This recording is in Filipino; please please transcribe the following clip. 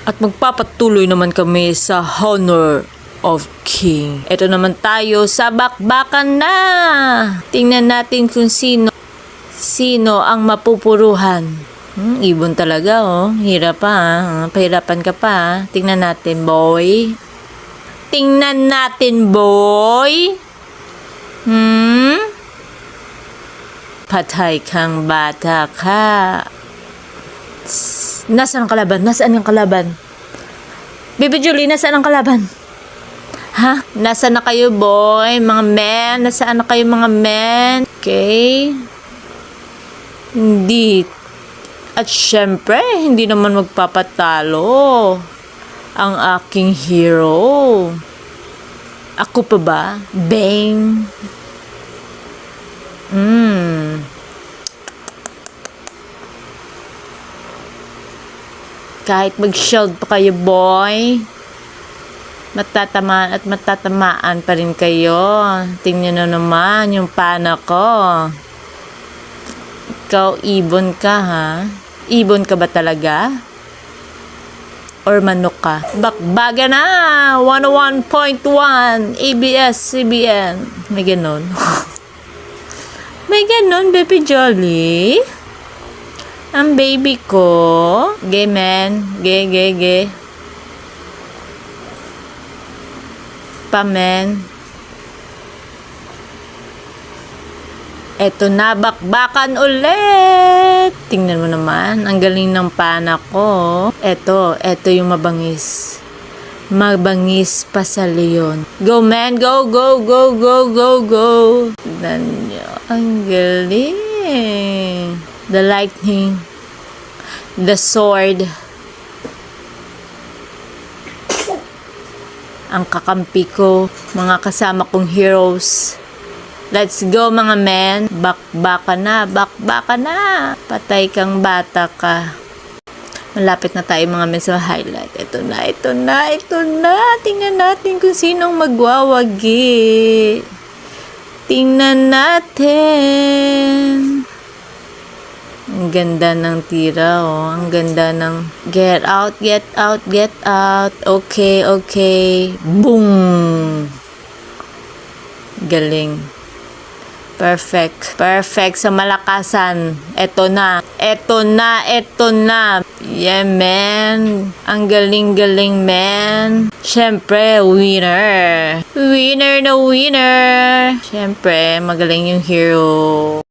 At magpapatuloy naman kami sa Honor of King. Ito naman tayo sa bakbakan na. Tingnan natin kung sino ang mapupuruhan. Ibon talaga oh. Hirap pa pahirapan ka pa. Tingnan natin boy. Tingnan natin boy. Patay kang bata ka. Nasaan ang kalaban? Nasaan ang kalaban? Baby Julie, nasaan ang kalaban? Ha? Nasaan na kayo, boy? Mga men? Nasaan na kayo, mga men? Okay. Hindi. At syempre, hindi naman magpapatalo ang aking hero. Ako pa ba? Bang! Kahit mag-shield pa kayo, boy, matatamaan at matatamaan pa rin kayo. Tingnan na naman yung pana ko. Ikaw, ibon ka, ha? Ibon ka ba talaga? Or manok ka? Bakbaga na! 101.1 ABS-CBN. May ganon. May ganon, Baby Jolly. Ang baby ko. Gay man. Gay. Pamen. Eto na, bakbakan ulit. Tingnan mo naman. Ang galing ng pana ko. Eto yung mabangis. Mabangis pa sa leon. Go man, go. Tignan nyo. Ang galing. The lightning, the sword, ang kakampi ko, mga kasama kong heroes. Let's go mga men. Bakbaka na. Patay kang bata ka. Malapit na tayo mga men sa highlight. Ito na. Tingnan natin kung sinong magwawagi. Tingnan natin. Ang ganda ng tira, oh. Ang ganda ng get out. Okay. Boom! Galing. Perfect sa malakasan. Eto na. Yeah, man. Ang galing, man. Syempre, winner. Winner. Syempre, magaling yung hero.